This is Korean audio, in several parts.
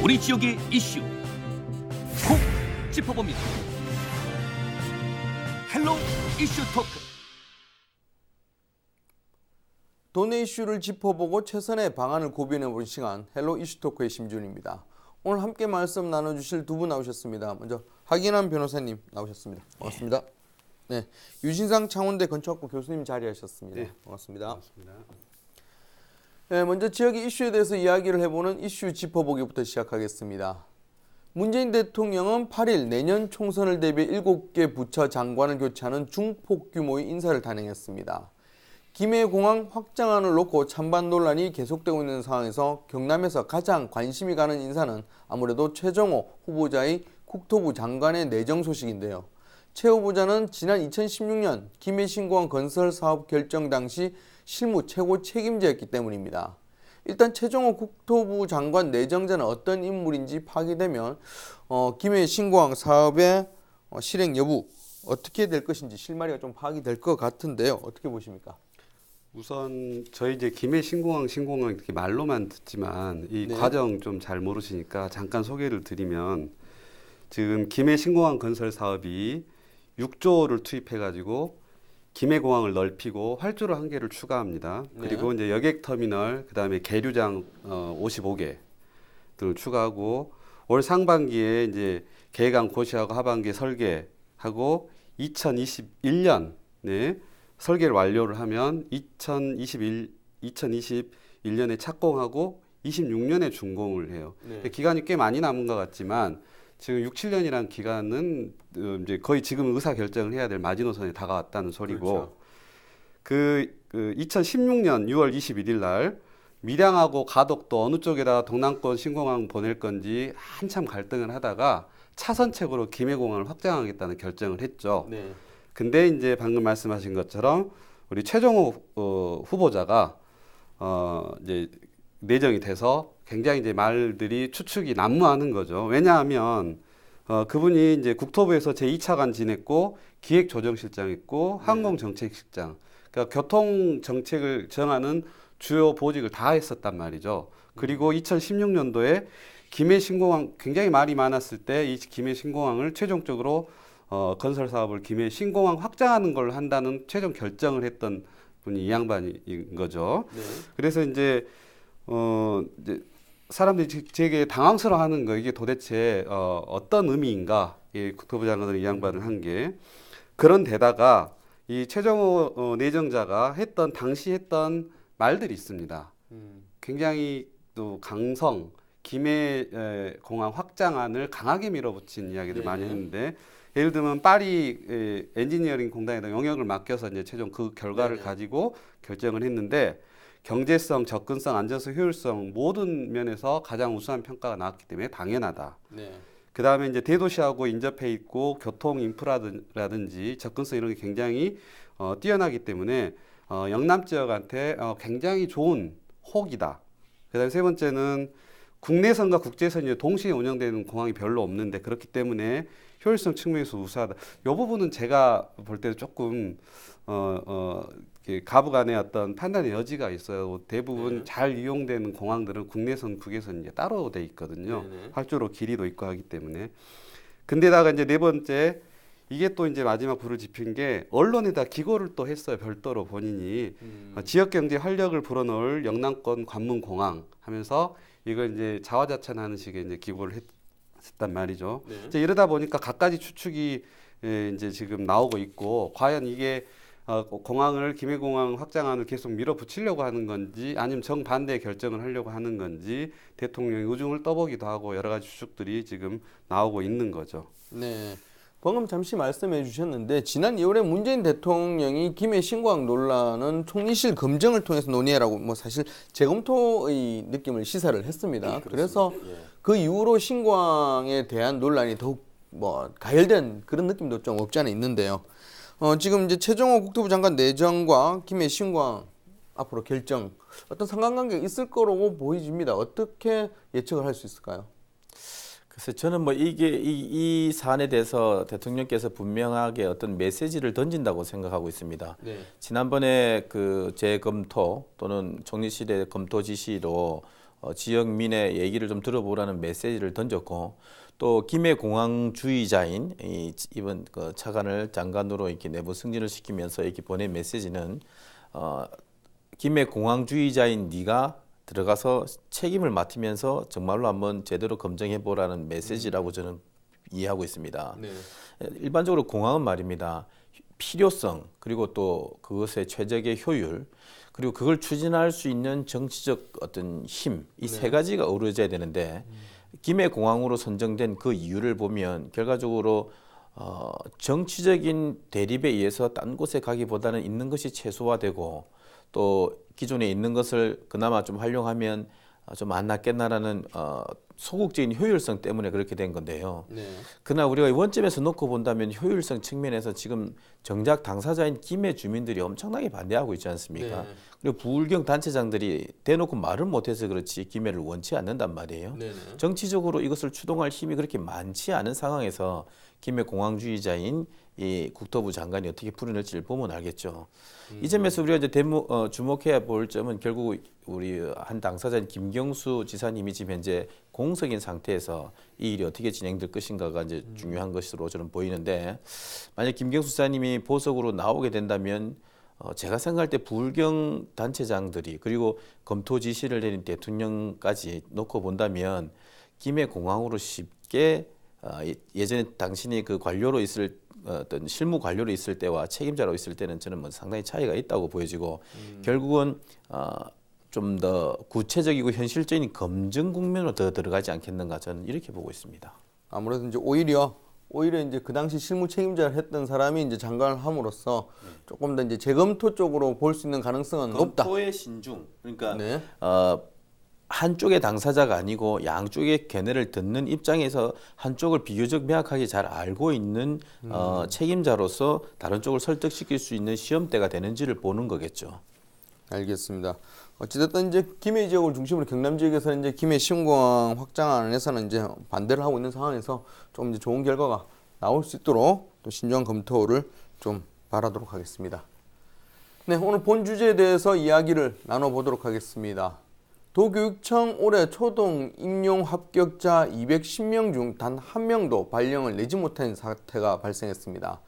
우리 지역의 이슈 콕 짚어봅니다. 헬로 이슈 토크. 도내 이슈를 짚어보고 최선의 방안을 고민해보는 시간, 헬로 이슈 토크의 심준입니다. 오늘 함께 말씀 나눠주실 두 분 나오셨습니다. 먼저 하기남 변호사님 나오셨습니다. 반갑습니다. 네, 유진상 창원대 건축학부 교수님 자리하셨습니다. 네, 반갑습니다. 반갑습니다. 네, 먼저 지역의 이슈에 대해서 이야기를 해보는 이슈 짚어보기부터 시작하겠습니다. 문재인 대통령은 8일 내년 총선을 대비해 7개 부처 장관을 교체하는 중폭 규모의 인사를 단행했습니다. 김해공항 확장안을 놓고 찬반 논란이 계속되고 있는 상황에서 경남에서 가장 관심이 가는 인사는 아무래도 최정호 후보자의 국토부 장관의 내정 소식인데요. 최 후보자는 지난 2016년 김해신공항 건설 사업 결정 당시 실무 최고 책임자였기 때문입니다. 일단 최정호 국토부 장관 내정자는 어떤 인물인지 파악되면 김해신공항 사업의 실행 여부 어떻게 될 것인지 실마리가 좀 파악이 될 것 같은데요. 어떻게 보십니까? 우선 저희 이제 김해 신공항 이렇게 말로만 듣지만 이 네. 과정 좀 잘 모르시니까 잠깐 소개를 드리면 지금 김해 신공항 건설 사업이 6조를 투입해가지고 김해공항을 넓히고 활주로 1개를 추가합니다. 네. 그리고 이제 여객터미널, 그다음에 계류장 55개 등을 추가하고 올 상반기에 이제 계강 고시하고 하반기에 설계하고 2021년에 설계를 완료를 하면 2021년에 착공하고 26년에 준공을 해요. 네. 기간이 꽤 많이 남은 것 같지만 지금 6, 7년이라는 기간은 이제 거의 지금 의사 결정을 해야 될 마지노선에 다가왔다는 소리고, 그렇죠. 2016년 6월 21일 날 밀양하고 가덕도 어느 쪽에다 동남권 신공항 보낼 건지 한참 갈등을 하다가 차선책으로 김해공항을 확장하겠다는 결정을 했죠. 네. 근데 이제 방금 말씀하신 것처럼 우리 최정호 후보자가 이제 내정이 돼서 굉장히 이제 말들이 추측이 난무하는 거죠. 왜냐하면 그분이 이제 국토부에서 제2차관 지냈고 기획조정실장 있고 항공정책실장, 그러니까 교통 정책을 정하는 주요 보직을 다 했었단 말이죠. 그리고 2016년도에 김해 신공항 굉장히 말이 많았을 때 이 김해 신공항을 최종적으로 건설 사업을 김해 신공항 확장하는 걸 한다는 최종 결정을 했던 분이 이 양반인 거죠. 네. 그래서 이제 사람들이 되게 당황스러워하는 거, 이게 도대체 어떤 의미인가? 이 국토부 장관을 이 양반을 한 게. 그런 데다가 이 최정호 내정자가 당시 했던 말들이 있습니다. 굉장히 또 강성 김해 공항 확장안을 강하게 밀어붙인 이야기들 많이 했는데, 예를 들면 파리 엔지니어링 공단에다 영역을 맡겨서 이제 최종 그 결과를 가지고 결정을 했는데, 경제성, 접근성, 안전성, 효율성 모든 면에서 가장 우수한 평가가 나왔기 때문에 당연하다. 네. 그 다음에 이제 대도시하고 인접해 있고 교통 인프라라든지 접근성 이런 게 굉장히 뛰어나기 때문에 영남 지역한테 굉장히 좋은 호기다. 그 다음에 세 번째는 국내선과 국제선이 동시에 운영되는 공항이 별로 없는데, 그렇기 때문에 효율성 측면에서 우수하다. 이 부분은 제가 볼 때도 조금 가부간의 어떤 판단의 여지가 있어요. 대부분 잘 이용되는 공항들은 국내선, 국외선 이제 따로 돼 있거든요. 활주로 길이도 있고 하기 때문에. 근데다가 이제 네 번째, 이게 또 이제 마지막 불을 지핀 게 언론에다 기고를 또 했어요. 별도로 본인이 지역 경제 활력을 불어넣을 영남권 관문 공항 하면서 이걸 이제 자화자찬하는 식의 이제 기고를 했단 말이죠. 이제 이러다 보니까 갖가지 추측이 이제 지금 나오고 있고, 과연 이게 공항을 김해공항 확장안을 계속 밀어붙이려고 하는 건지 아니면 정반대의 결정을 하려고 하는 건지 대통령이 우중을 떠보기도 하고 여러 가지 추측들이 지금 나오고 있는 거죠. 네. 방금 잠시 말씀해 주셨는데 지난 2월에 문재인 대통령이 김해 신공항 논란은 총리실 검증을 통해서 논의해라고 사실 재검토의 느낌을 시사를 했습니다. 그래서 그 이후로 신공항에 대한 논란이 더욱 가열된 그런 느낌도 좀 없지 않아 있는데요. 지금 이제 최정호 국토부 장관 내정과 김해 신공항 앞으로 결정 어떤 상관관계가 있을 거라고 보여집니다. 어떻게 예측을 할 수 있을까요? 그래서 저는 이 사안에 대해서 대통령께서 분명하게 어떤 메시지를 던진다고 생각하고 있습니다. 네. 지난번에 그 재검토 또는 총리실의 검토 지시로 지역민의 얘기를 좀 들어보라는 메시지를 던졌고 또 김해 공항주의자인 이번 그 차관을 장관으로 이렇게 내부 승진을 시키면서 이렇게 보낸 메시지는 김해 공항주의자인 네가 들어가서 책임을 맡으면서 정말로 한번 제대로 검증해 보라는 메시지라고 저는 이해하고 있습니다. 네. 일반적으로 공항은 말입니다. 필요성 그리고 또 그것의 최적의 효율 그리고 그걸 추진할 수 있는 정치적 어떤 힘 이 세 가지가 어우러져야 되는데 김해 공항으로 선정된 그 이유를 보면 결과적으로 정치적인 대립에 의해서 딴 곳에 가기보다는 있는 것이 최소화되고 또 기존에 있는 것을 그나마 좀 활용하면 좀 안 낫겠나라는 소극적인 효율성 때문에 그렇게 된 건데요. 네. 그러나 우리가 원점에서 놓고 본다면 효율성 측면에서 지금 정작 당사자인 김해 주민들이 엄청나게 반대하고 있지 않습니까? 네. 그리고 부울경 단체장들이 대놓고 말을 못해서 그렇지 김해를 원치 않는단 말이에요. 네. 정치적으로 이것을 추동할 힘이 그렇게 많지 않은 상황에서 김해 공항주의자인 이 국토부 장관이 어떻게 풀어낼지를 보면 알겠죠. 이 점에서 우리가 이제 주목해야 볼 점은 결국 우리 한 당사자인 김경수 지사님이 지금 현재 공석인 상태에서 이 일이 어떻게 진행될 것인가가 이제 중요한 것으로 저는 보이는데 만약 김경수 지사님이 보석으로 나오게 된다면 제가 생각할 때 부울경 단체장들이 그리고 검토 지시를 내린 대통령까지 놓고 본다면 김해 공항으로 쉽게 예전에 당신이 그 관료로 있을 어떤 실무 관료로 있을 때와 책임자로 있을 때는 저는 뭐 상당히 차이가 있다고 보여지고 결국은 좀 더 구체적이고 현실적인 검증 국면으로 더 들어가지 않겠는가 저는 이렇게 보고 있습니다. 아무래도 이제 오히려 이제 그 당시 실무 책임자를 했던 사람이 이제 장관을 함으로써 조금 더 이제 재검토 쪽으로 볼 수 있는 가능성은 높다. 검토의 신중. 그러니까 네. 한쪽의 당사자가 아니고 양쪽의 견해를 듣는 입장에서 한쪽을 비교적 명확하게 잘 알고 있는 책임자로서 다른 쪽을 설득시킬 수 있는 시험대가 되는지를 보는 거겠죠. 알겠습니다. 어찌됐든 이제 김해 지역을 중심으로 경남 지역에서는 이제 김해 시흥공항 확장안에서는 이제 반대를 하고 있는 상황에서 좀 이제 좋은 결과가 나올 수 있도록 또 신중한 검토를 좀 바라도록 하겠습니다. 네, 오늘 본 주제에 대해서 이야기를 나눠보도록 하겠습니다. 도교육청 올해 초등 임용 합격자 210명 중 단 한 명도 발령을 내지 못한 사태가 발생했습니다.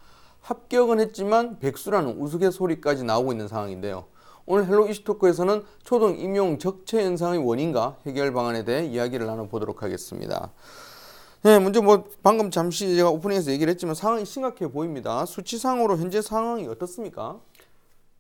합격은 했지만 백수라는 우스갯소리까지 나오고 있는 상황인데요. 오늘 헬로 이슈토크에서는 초등 임용 적체 현상의 원인과 해결 방안에 대해 이야기를 나눠보도록 하겠습니다. 네, 먼저 방금 잠시 제가 오프닝에서 얘기를 했지만 상황이 심각해 보입니다. 수치상으로 현재 상황이 어떻습니까?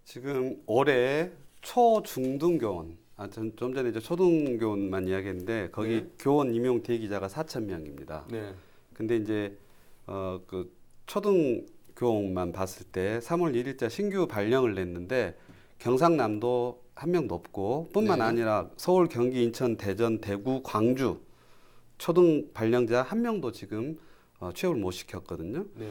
지금 올해 초중등교원, 좀 전에 이제 초등교원만 이야기했는데 거기 교원 임용 대기자가 4,000명입니다. 네. 근데 이제 그 초등교원만 봤을 때 3월 1일자 신규 발령을 냈는데 경상남도 한 명도 없고 뿐만 아니라 서울, 경기, 인천, 대전, 대구, 광주 초등 발령자 한 명도 지금 취업을 못 시켰거든요. 네.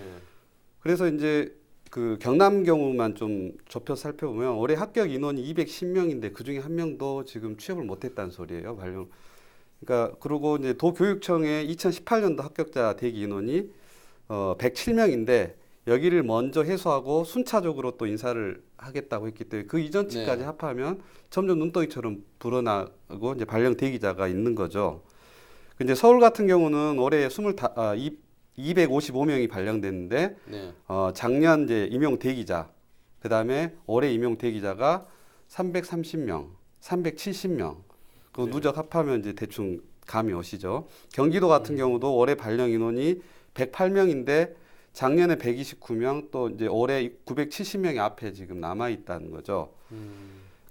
그래서 이제 그 경남 경우만 좀 좁혀 살펴보면 올해 합격 인원이 210명인데 그 중에 한 명도 지금 취업을 못했다는 소리예요. 발령. 그러니까 그리고 이제 도교육청의 2018년도 합격자 대기 인원이 107명인데 여기를 먼저 해소하고 순차적으로 또 인사를 하겠다고 했기 때문에 그 이전치까지 합하면 점점 눈덩이처럼 불어나고 이제 발령 대기자가 있는 거죠. 근데 서울 같은 경우는 올해 255명이 발령됐는데 작년 이제 임용 대기자 그다음에 올해 임용 대기자가 330명, 370명. 그 누적 합하면 이제 대충 감이 오시죠. 경기도 같은 경우도 올해 발령 인원이 108명인데 작년에 129명 또 이제 올해 970명이 앞에 지금 남아 있다는 거죠.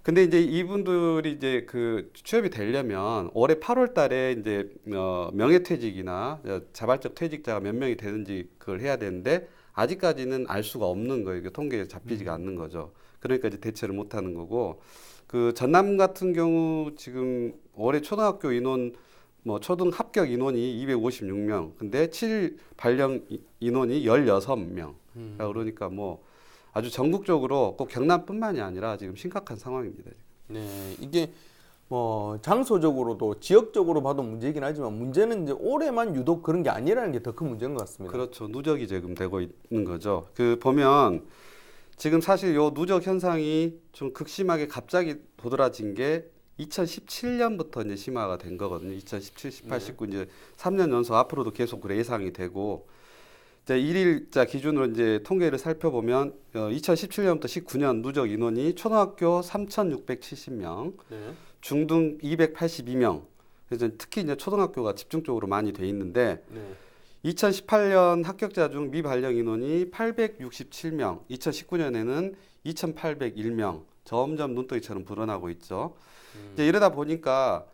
근데 이제 이분들이 이제 그 취업이 되려면 올해 8월 달에 이제 명예퇴직이나 자발적 퇴직자가 몇 명이 되는지 그걸 해야 되는데 아직까지는 알 수가 없는 거예요. 이게 통계에 잡히지가 않는 거죠. 그러니까 이제 대처를 못 하는 거고 그 전남 같은 경우 지금 올해 초등학교 인원 초등 합격 인원이 256명. 근데 7일 발령 인원이 16명. 그러니까 아주 전국적으로 꼭 경남뿐만이 아니라 지금 심각한 상황입니다. 네, 이게 장소적으로도 지역적으로 봐도 문제이긴 하지만 문제는 이제 올해만 유독 그런 게 아니라는 게 더 큰 문제인 것 같습니다. 그렇죠. 누적이 지금 되고 있는 거죠. 그 보면 지금 사실 요 누적 현상이 좀 극심하게 갑자기 도드라진 게 2017년부터 이제 심화가 된 거거든요. 2017, 18, 19 이제 3년 연속 앞으로도 계속 그래 예상이 되고 이제 일일자 기준으로 이제 통계를 살펴보면 2017년부터 19년 누적 인원이 초등학교 3,670명, 중등 282명. 그래서 특히 이제 초등학교가 집중적으로 많이 돼 있는데 2018년 합격자 중 미발령 인원이 867명, 2019년에는 2,801명. 점점 눈덩이처럼 불어나고 있죠. 이제 이러다 보니까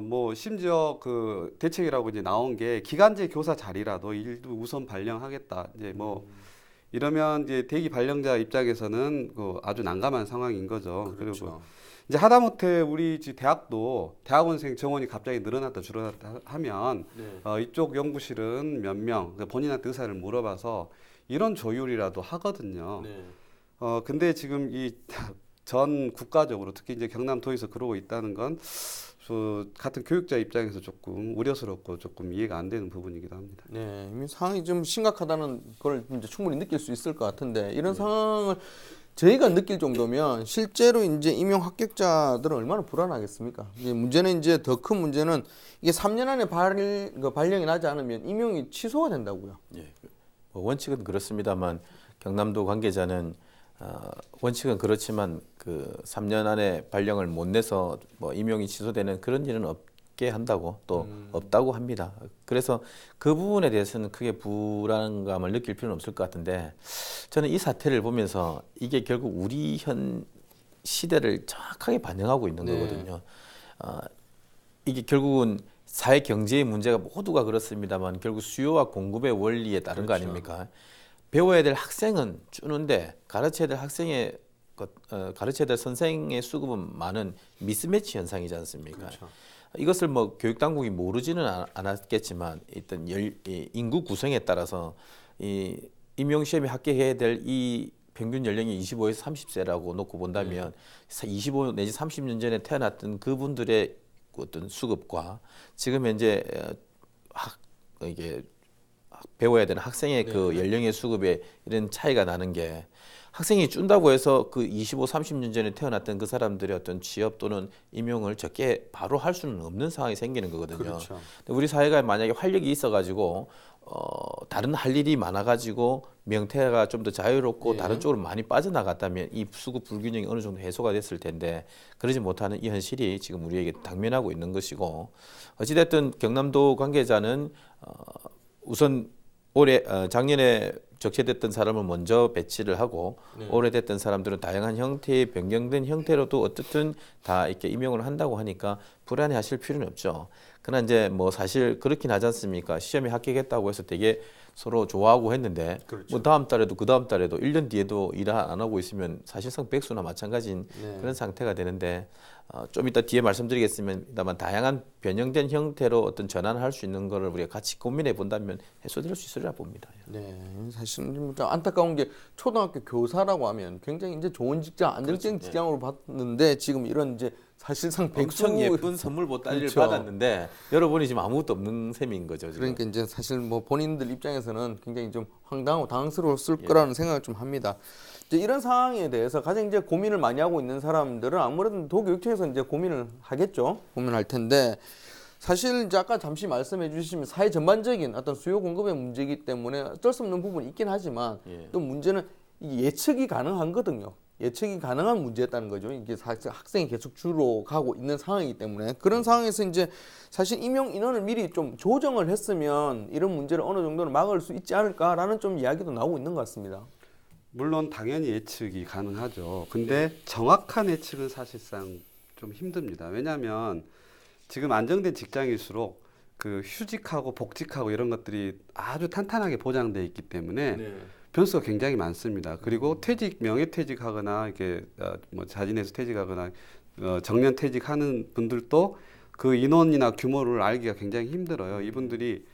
뭐 심지어 그 대책이라고 이제 나온 게 기간제 교사 자리라도 일부 우선 발령하겠다. 이제 뭐 이러면 이제 대기 발령자 입장에서는 그 아주 난감한 상황인 거죠. 그렇죠. 그리고 이제 하다못해 우리 대학도 대학원생 정원이 갑자기 늘어났다 줄어났다 하면 이쪽 연구실은 몇 명, 본인한테 의사를 물어봐서 이런 조율이라도 하거든요. 근데 지금 이 전 국가적으로 특히 이제 경남도에서 그러고 있다는 건 같은 교육자 입장에서 조금 우려스럽고 조금 이해가 안 되는 부분이기도 합니다. 네, 이미 상황이 좀 심각하다는 걸 이제 충분히 느낄 수 있을 것 같은데 이런 상황을 저희가 느낄 정도면 실제로 이제 임용 합격자들은 얼마나 불안하겠습니까? 이제 문제는 이제 더 큰 문제는 이게 3년 안에 발령이 나지 않으면 임용이 취소가 된다고요. 예, 뭐 원칙은 그렇습니다만 경남도 관계자는 원칙은 그렇지만 그 3년 안에 발령을 못 내서 뭐 임용이 취소되는 그런 일은 없게 한다고 또 없다고 합니다. 그래서 그 부분에 대해서는 크게 불안감을 느낄 필요는 없을 것 같은데 저는 이 사태를 보면서 이게 결국 우리 현 시대를 정확하게 반영하고 있는 거거든요. 이게 결국은 사회 경제의 문제가 모두가 그렇습니다만 결국 수요와 공급의 원리에 따른 거 아닙니까? 배워야 될 학생은 주는데 가르쳐야 될 가르쳐야 될 선생의 수급은 많은 미스매치 현상이지 않습니까? 그렇죠. 이것을 뭐 교육 당국이 모르지는 않았겠지만 일단 인구 구성에 따라서 이 임용 시험에 합격해야 될 이 평균 연령이 25에서 30세라고 놓고 본다면 25 내지 30년 전에 태어났던 그분들의 어떤 수급과 지금 현재 이게 배워야 되는 학생의 그 연령의 수급에 이런 차이가 나는 게 학생이 준다고 해서 그 25, 30년 전에 태어났던 그 사람들의 어떤 취업 또는 임용을 적게 바로 할 수는 없는 상황이 생기는 거거든요. 그렇죠. 근데 우리 사회가 만약에 활력이 있어가지고 다른 할 일이 많아가지고 명태가 좀 더 자유롭고 다른 쪽으로 많이 빠져나갔다면 이 수급 불균형이 어느 정도 해소가 됐을 텐데 그러지 못하는 이 현실이 지금 우리에게 당면하고 있는 것이고 어찌됐든 경남도 관계자는 우선 올해 작년에 적체됐던 사람을 먼저 배치를 하고 오래됐던 사람들은 다양한 형태의 변경된 형태로도 어쨌든 다 이렇게 임용을 한다고 하니까 불안해하실 필요는 없죠. 그러나 이제 뭐 사실 그렇긴 하지 않습니까? 시험에 합격했다고 해서 되게 서로 좋아하고 했는데 뭐 다음 달에도 그 다음 달에도 1년 뒤에도 일 안 하고 있으면 사실상 백수나 마찬가지인 그런 상태가 되는데 좀 이따 뒤에 말씀드리겠습니다만 다양한 변형된 형태로 어떤 전환할 수 있는 거를 우리가 같이 고민해 본다면 해소될 수 있으리라 봅니다. 네, 사실은 좀 안타까운 게 초등학교 교사라고 하면 굉장히 이제 좋은 직장, 안정적인 직장으로 봤는데 지금 이런 이제 사실상 엄청 예쁜 선물 보따리를 그렇죠. 받았는데 여러분이 지금 아무것도 없는 셈인 거죠. 지금. 그러니까 이제 사실 뭐 본인들 입장에서는 굉장히 좀 황당하고 당황스러웠을 거라는 생각을 좀 합니다. 이제 이런 상황에 대해서 가장 이제 고민을 많이 하고 있는 사람들은 아무래도 도교육청에서 이제 고민을 하겠죠. 고민할 텐데 사실 이제 아까 잠시 말씀해 주시면 사회 전반적인 어떤 수요 공급의 문제이기 때문에 어쩔 수 없는 부분이 있긴 하지만 또 문제는 이게 예측이 가능하거든요. 예측이 가능한 문제였다는 거죠. 이게 학생이 계속 줄어가고 있는 상황이기 때문에 그런 상황에서 이제 사실 임용 인원을 미리 좀 조정을 했으면 이런 문제를 어느 정도는 막을 수 있지 않을까라는 좀 이야기도 나오고 있는 것 같습니다. 물론 당연히 예측이 가능하죠. 근데 정확한 예측은 사실상 좀 힘듭니다. 왜냐하면 지금 안정된 직장일수록 그 휴직하고 복직하고 이런 것들이 아주 탄탄하게 보장돼 있기 때문에 변수가 굉장히 많습니다. 그리고 퇴직, 명예퇴직하거나 이렇게 뭐 자진해서 퇴직하거나 정년 퇴직하는 분들도 그 인원이나 규모를 알기가 굉장히 힘들어요. 이분들이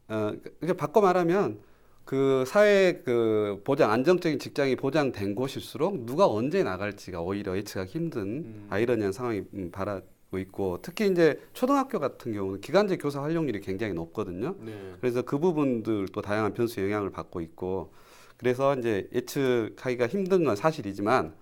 그러니까 바꿔 말하면 그 사회 그 보장 안정적인 직장이 보장된 곳일수록 누가 언제 나갈지가 오히려 예측하기 힘든 아이러니한 상황이 바라고 있고 특히 이제 초등학교 같은 경우는 기간제 교사 활용률이 굉장히 높거든요. 그래서 그 부분들도 다양한 변수의 영향을 받고 있고 그래서 이제 예측하기가 힘든 건 사실이지만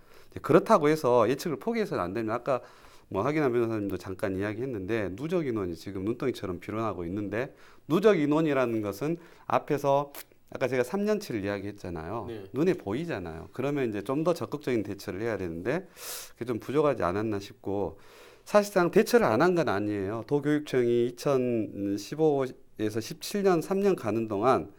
그렇다고 해서 예측을 포기해서는 안 됩니다. 아까 뭐 하기남 변호사님도 잠깐 이야기했는데 누적 인원이 지금 눈덩이처럼 늘어나고 있는데 누적 인원이라는 것은 앞에서 아까 제가 3년치를 이야기했잖아요. 네. 눈에 보이잖아요. 그러면 이제 좀 더 적극적인 대처를 해야 되는데 그게 좀 부족하지 않았나 싶고 사실상 대처를 안 한 건 아니에요. 도교육청이 2015에서 17년 3년 가는 동안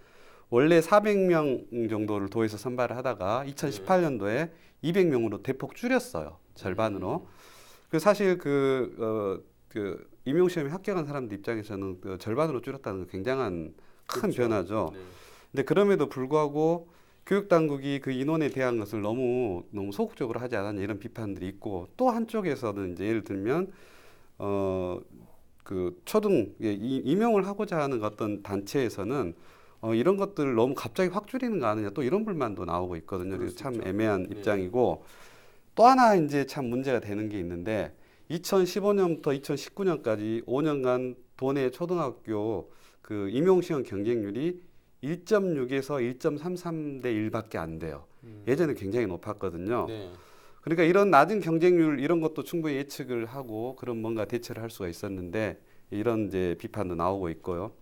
원래 400명 정도를 도에서 선발을 하다가 2018년도에 200명으로 대폭 줄였어요. 절반으로. 그 사실 그 임용 시험에 합격한 사람들 입장에서는 그 절반으로 줄였다는 건 굉장한 큰 그렇죠. 변화죠. 네. 근데 그럼에도 불구하고 교육 당국이 그 인원에 대한 것을 너무 소극적으로 하지 않았냐 이런 비판들이 있고 또 한쪽에서는 이제 예를 들면 그 초등 임용을 하고자 하는 어떤 단체에서는 이런 것들을 너무 갑자기 확 줄이는 거 아니냐 또 이런 불만도 나오고 있거든요. 그래서 참 애매한 입장이고 또 하나 이제 참 문제가 되는 게 있는데 2015년부터 2019년까지 5년간 도내 초등학교 그 임용 시험 경쟁률이 1.6에서 1.33대 1밖에 안 돼요. 예전에 굉장히 높았거든요. 네. 그러니까 이런 낮은 경쟁률 이런 것도 충분히 예측을 하고 그런 뭔가 대처를 할 수가 있었는데 이런 이제 비판도 나오고 있고요.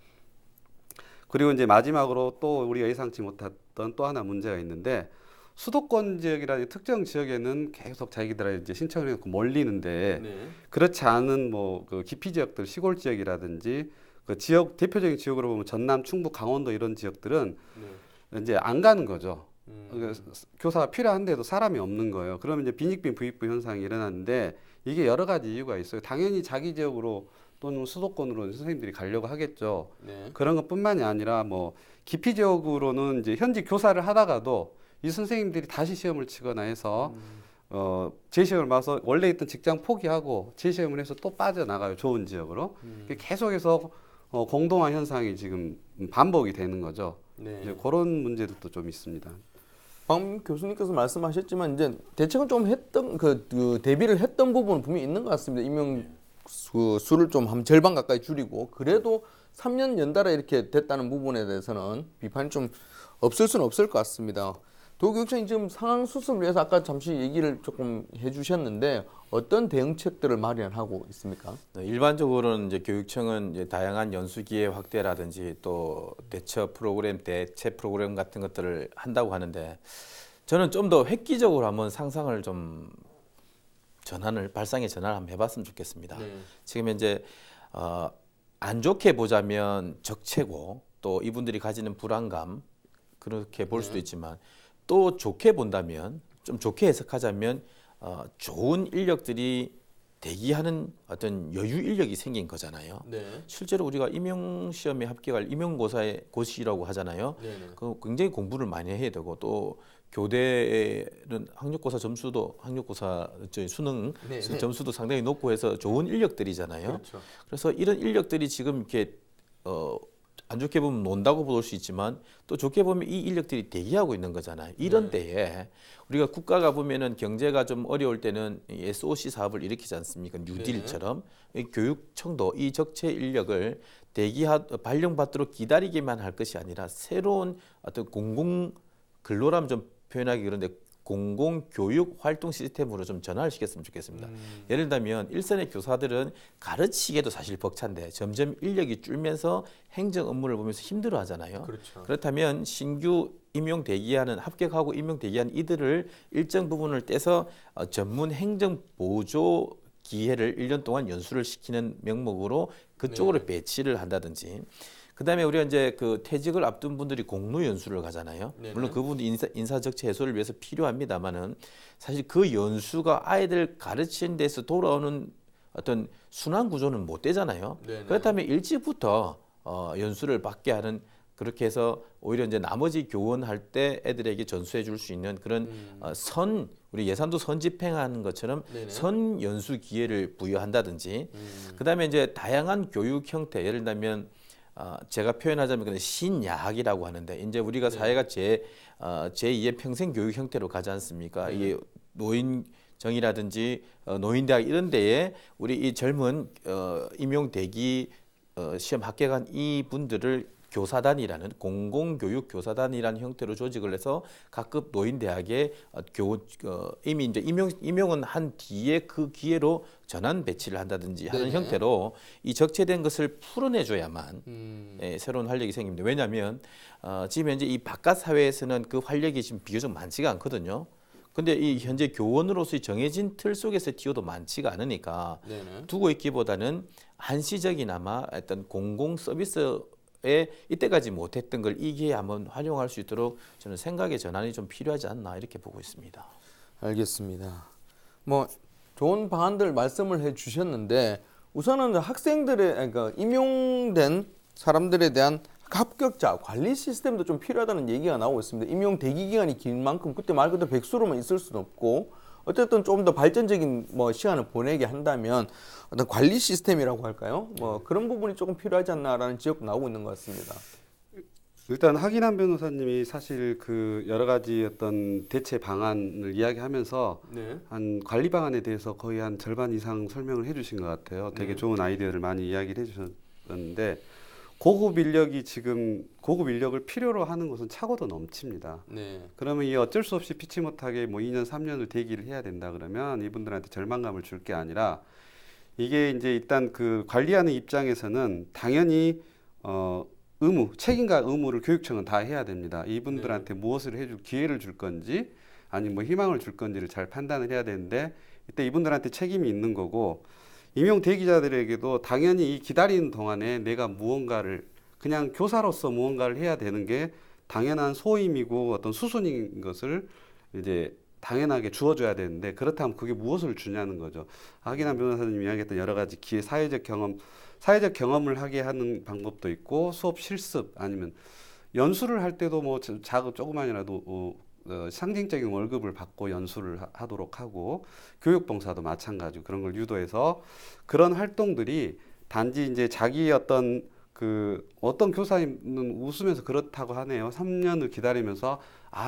그리고 이제 마지막으로 또 우리가 예상치 못했던 또 하나 문제가 있는데 수도권 지역이라는 특정 지역에는 계속 자기들이 이제 신청을 해놓고 몰리는데 네. 그렇지 않은 뭐 그 기피 지역들 시골 지역이라든지 그 지역 대표적인 지역으로 보면 전남, 충북, 강원도 이런 지역들은 네. 이제 안 가는 거죠. 그러니까 교사가 필요한데도 사람이 없는 거예요. 그러면 이제 빈익빈 부익부 현상이 일어나는데 이게 여러 가지 이유가 있어요. 당연히 자기 지역으로 또는 수도권으로 선생님들이 가려고 하겠죠. 네. 그런 것뿐만이 아니라 뭐 기피 지역으로는 이제 현직 교사를 하다가도 이 선생님들이 다시 시험을 치거나 해서 재시험을 봐서 원래 있던 직장 포기하고 재시험을 해서 또 빠져나가요. 좋은 지역으로. 계속해서 공동화 현상이 지금 반복이 되는 거죠. 네. 이제 그런 문제들도 좀 있습니다. 방 교수님께서 말씀하셨지만 이제 대책은 좀 했던 그 대비를 했던 부분은 분명히 있는 것 같습니다. 임용 수를 좀 한 절반 가까이 줄이고 그래도 3년 연달아 이렇게 됐다는 부분에 대해서는 비판이 좀 없을 수는 없을 것 같습니다. 도교육청이 지금 상황 수습을 위해서 아까 잠시 얘기를 조금 해주셨는데 어떤 대응책들을 마련하고 있습니까? 일반적으로는 이제 교육청은 이제 다양한 연수 기회 확대라든지 또 대처 프로그램, 대체 프로그램 같은 것들을 한다고 하는데 저는 좀 더 획기적으로 한번 상상을 좀 발상의 전환을 한번 해봤으면 좋겠습니다. 네. 지금 이제 안 좋게 보자면 적체고 또 이분들이 가지는 불안감 그렇게 볼 수도 있지만 또 좋게 본다면 좀 좋게 해석하자면 좋은 인력들이 대기하는 어떤 여유 인력이 생긴 거잖아요. 네. 실제로 우리가 임용 시험에 합격할 임용고사의 고시라고 하잖아요. 네. 그 굉장히 공부를 많이 해야 되고 또 교대는 학력고사 점수도 수능 네. 점수도 상당히 높고 해서 좋은 인력들이잖아요. 그렇죠. 그래서 이런 인력들이 지금 이렇게 안 좋게 보면 논다고 볼 수 있지만 또 좋게 보면 이 인력들이 대기하고 있는 거잖아요. 이런 때에 우리가 국가가 보면은 경제가 좀 어려울 때는 이 SOC 사업을 일으키지 않습니까? 뉴딜처럼 이 교육청도 이 적체 인력을 발령받도록 기다리기만 할 것이 아니라 새로운 어떤 공공 근로라면 좀 표현하기 그런데 공공교육 활동 시스템으로 좀 전환을 시켰으면 좋겠습니다. 예를 들면 일선의 교사들은 가르치기에도 사실 벅찬데 점점 인력이 줄면서 행정 업무를 보면서 힘들어하잖아요. 그렇죠. 그렇다면 신규 임용 대기하는 합격하고 임용 대기한 이들을 일정 부분을 떼서 전문 행정 보조 기회를 1년 동안 연수를 시키는 명목으로 그쪽으로 배치를 한다든지. 그다음에 우리가 이제 그 퇴직을 앞둔 분들이 공로 연수를 가잖아요. 네네. 물론 그분도 인사 적체 해소를 위해서 필요합니다만은 사실 그 연수가 아이들 가르치는 데서 돌아오는 어떤 순환 구조는 못 되잖아요. 네네. 그렇다면 일찍부터 연수를 받게 하는 그렇게 해서 오히려 이제 나머지 교원할 때 애들에게 전수해 줄 수 있는 그런 우리 예산도 선집행하는 것처럼 네네. 선 연수 기회를 부여한다든지 그다음에 이제 다양한 교육 형태 예를 들면 제가 표현하자면 그런 신야학이라고 하는데 이제 우리가 사회가 제2의 평생 교육 형태로 가지 않습니까? 이게 노인정이라든지 노인대학 이런 데에 우리 이 젊은 임용 대기 시험 합격한 이 분들을 교사단이라는 공공교육 교사단이라는 형태로 조직을 해서 각급 노인대학에 이미 이제 임용은 한 뒤에 그 기회로 전환 배치를 한다든지 하는 네네. 형태로 이 적체된 것을 풀어내줘야만 새로운 활력이 생깁니다. 왜냐하면 지금 현재 이 바깥 사회에서는 그 활력이 지금 비교적 많지가 않거든요. 근데 이 현재 교원으로서의 정해진 틀 속에서 튀어도 많지가 않으니까 네네. 두고 있기보다는 한시적이나마 어떤 공공 서비스에 이때까지 못했던 걸 이 기회에 한번 활용할 수 있도록 저는 생각의 전환이 좀 필요하지 않나 이렇게 보고 있습니다. 알겠습니다. 뭐 좋은 방안들 말씀을 해주셨는데 우선은 학생들의 그러니까 임용된 사람들에 대한 합격자 관리 시스템도 좀 필요하다는 얘기가 나오고 있습니다. 임용 대기 기간이 긴 만큼 그때 말 그대로 백수로만 있을 수는 없고 어쨌든 좀 더 발전적인 뭐 시간을 보내게 한다면 어떤 관리 시스템이라고 할까요? 뭐 그런 부분이 조금 필요하지 않나라는 지적도 나오고 있는 것 같습니다. 일단 하기남 변호사님이 사실 그 여러 가지 어떤 대체 방안을 이야기하면서 네. 한 관리 방안에 대해서 거의 한 절반 이상 설명을 해주신 것 같아요. 되게 좋은 아이디어를 많이 이야기를 해주셨는데 고급 인력을 필요로 하는 것은 차고도 넘칩니다. 네. 그러면 이 어쩔 수 없이 피치 못하게 뭐 2년, 3년을 대기를 해야 된다 그러면 이분들한테 절망감을 줄 게 아니라 이게 이제 일단 그 관리하는 입장에서는 당연히 책임과 의무를 교육청은 다 해야 됩니다. 이분들한테 무엇을 해줄 기회를 줄 건지 아니면 뭐 희망을 줄 건지를 잘 판단을 해야 되는데 이때 이분들한테 책임이 있는 거고 임용 대기자들에게도 당연히 이 기다리는 동안에 내가 무언가를 그냥 교사로서 무언가를 해야 되는 게 당연한 소임이고 어떤 수순인 것을 이제 당연하게 주어줘야 되는데 그렇다면 그게 무엇을 주냐는 거죠. 하기남 변호사님이 이야기했던 여러 가지 기회, 사회적 경험을 하게 하는 방법도 있고 수업 실습 아니면 연수를 할 때도 뭐 조그만이라도 상징적인 월급을 받고 연수를 하도록 하고 교육봉사도 마찬가지고 그런 걸 유도해서 그런 활동들이 단지 이제 자기 어떤 교사님은 웃으면서 그렇다고 하네요. 3년을 기다리면서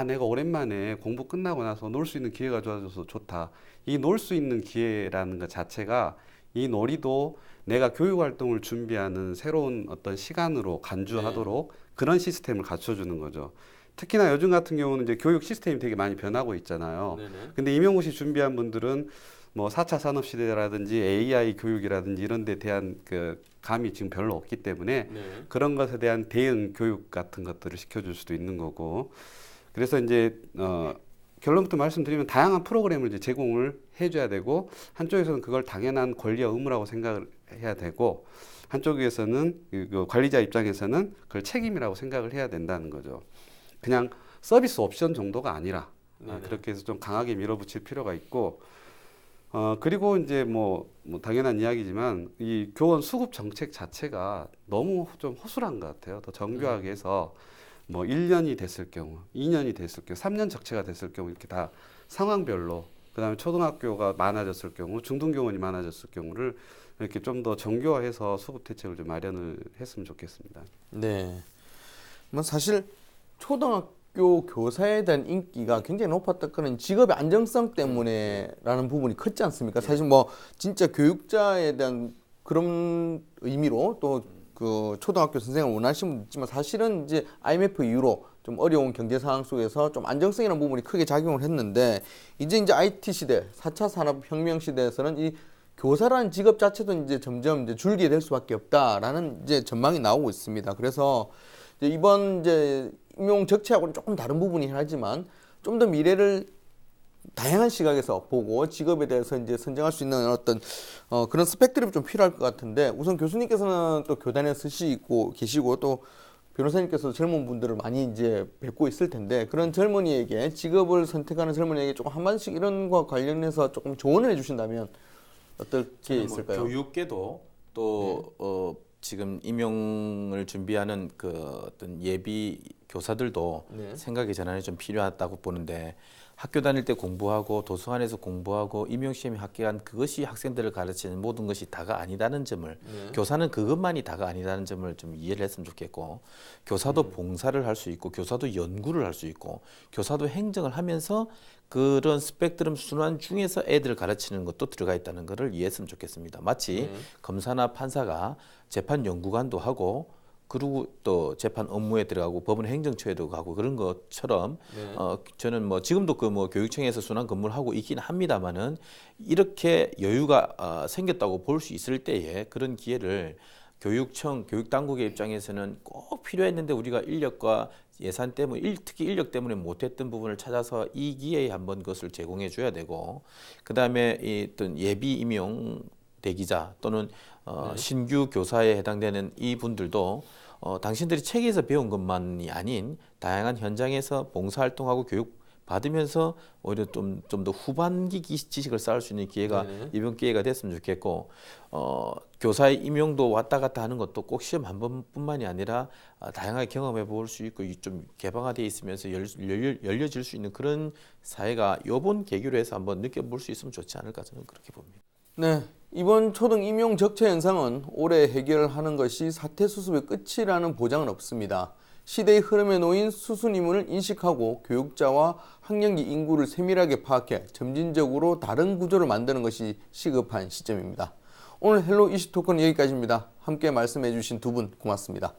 내가 오랜만에 공부 끝나고 나서 놀 수 있는 기회가 좋아져서 좋다. 이 놀 수 있는 기회라는 것 자체가 이 놀이도 내가 교육 활동을 준비하는 새로운 어떤 시간으로 간주하도록 그런 시스템을 갖춰주는 거죠. 특히나 요즘 같은 경우는 이제 교육 시스템이 되게 많이 변하고 있잖아요. 네네. 근데 임용고시 준비한 분들은 뭐 4차 산업시대라든지 AI 교육이라든지 이런 데 대한 그 감이 지금 별로 없기 때문에 네. 그런 것에 대한 대응 교육 같은 것들을 시켜줄 수도 있는 거고 그래서 이제 결론부터 말씀드리면 다양한 프로그램을 이제 제공을 해줘야 되고 한쪽에서는 그걸 당연한 권리와 의무라고 생각을 해야 되고 한쪽에서는 그 관리자 입장에서는 그걸 책임이라고 생각을 해야 된다는 거죠. 그냥 서비스 옵션 정도가 아니라 그렇게 해서 좀 강하게 밀어붙일 필요가 있고 그리고 이제 뭐 당연한 이야기지만 이 교원 수급 정책 자체가 너무 좀 허술한 것 같아요. 더 정교하게 해서 뭐 1년이 됐을 경우, 2년이 됐을 경우, 3년 적체가 됐을 경우 이렇게 다 상황별로 그다음에 초등학교가 많아졌을 경우, 중등교원이 많아졌을 경우를 이렇게 좀 더 정교화해서 수급 대책을 좀 마련을 했으면 좋겠습니다. 네. 뭐 사실 초등학교 교사에 대한 인기가 굉장히 높았다. 그런 직업의 안정성 때문에라는 부분이 컸지 않습니까? 사실 뭐 진짜 교육자에 대한 그런 의미로 또 그 초등학교 선생을 원하시는 분도 있지만 사실은 이제 IMF 이후로 좀 어려운 경제 상황 속에서 좀 안정성이라는 부분이 크게 작용을 했는데 이제 IT 시대, 4차 산업혁명 시대에서는 이 교사라는 직업 자체도 이제 점점 이제 줄게 될 수밖에 없다라는 이제 전망이 나오고 있습니다. 그래서 이제 이번 이제 임용 적체하고는 조금 다른 부분이긴 하지만 좀 더 미래를 다양한 시각에서 보고 직업에 대해서 이제 선정할 수 있는 어떤 그런 스펙들이 좀 필요할 것 같은데 우선 교수님께서는 또 교단에 계시고 또 변호사님께서 젊은 분들을 많이 이제 뵙고 있을 텐데 그런 젊은이에게 직업을 선택하는 젊은이에게 조금 한마디씩 이런 거와 관련해서 조금 조언을 해주신다면 어떻게 있을까요? 교육계도 또 지금 임용을 준비하는 그 어떤 예비 교사들도 네. 생각의 전환이 좀 필요하다고 보는데 학교 다닐 때 공부하고 도서관에서 공부하고 임용시험에 합격한 그것이 학생들을 가르치는 모든 것이 다가 아니다는 점을 교사는 그것만이 다가 아니다는 점을 좀 이해를 했으면 좋겠고 교사도 봉사를 할 수 있고 교사도 연구를 할 수 있고 교사도 행정을 하면서 그런 스펙트럼 순환 중에서 애들을 가르치는 것도 들어가 있다는 것을 이해했으면 좋겠습니다. 마치 검사나 판사가 재판 연구관도 하고 그리고 또 재판 업무에 들어가고 법원 행정처에도 가고 그런 것처럼 저는 뭐 지금도 그 뭐 교육청에서 순환 근무를 하고 있긴 합니다만은 이렇게 여유가 생겼다고 볼 수 있을 때에 그런 기회를 교육청, 교육당국의 입장에서는 꼭 필요했는데 우리가 인력과 예산 때문에 특히 인력 때문에 못했던 부분을 찾아서 이 기회에 한번 그것을 제공해 줘야 되고 그다음에 이 어떤 예비 임용 대기자 또는 신규 교사에 해당되는 이 분들도 당신들이 책에서 배운 것만이 아닌 다양한 현장에서 봉사활동하고 교육 받으면서 오히려 좀 더 후반기 지식을 쌓을 수 있는 기회가 이번 기회가 됐으면 좋겠고 교사의 임용도 왔다 갔다 하는 것도 꼭 시험 한 번뿐만이 아니라 다양하게 경험해 볼 수 있고 좀 개방화되어 있으면서 열려질 수 있는 그런 사회가 이번 계기로 해서 한번 느껴볼 수 있으면 좋지 않을까 저는 그렇게 봅니다. 네, 이번 초등 임용 적체 현상은 올해 해결하는 것이 사태 수습의 끝이라는 보장은 없습니다. 시대의 흐름에 놓인 수순 의무를 인식하고 교육자와 학령기 인구를 세밀하게 파악해 점진적으로 다른 구조를 만드는 것이 시급한 시점입니다. 오늘 헬로 이슈 토크는 여기까지입니다. 함께 말씀해 주신 두 분 고맙습니다.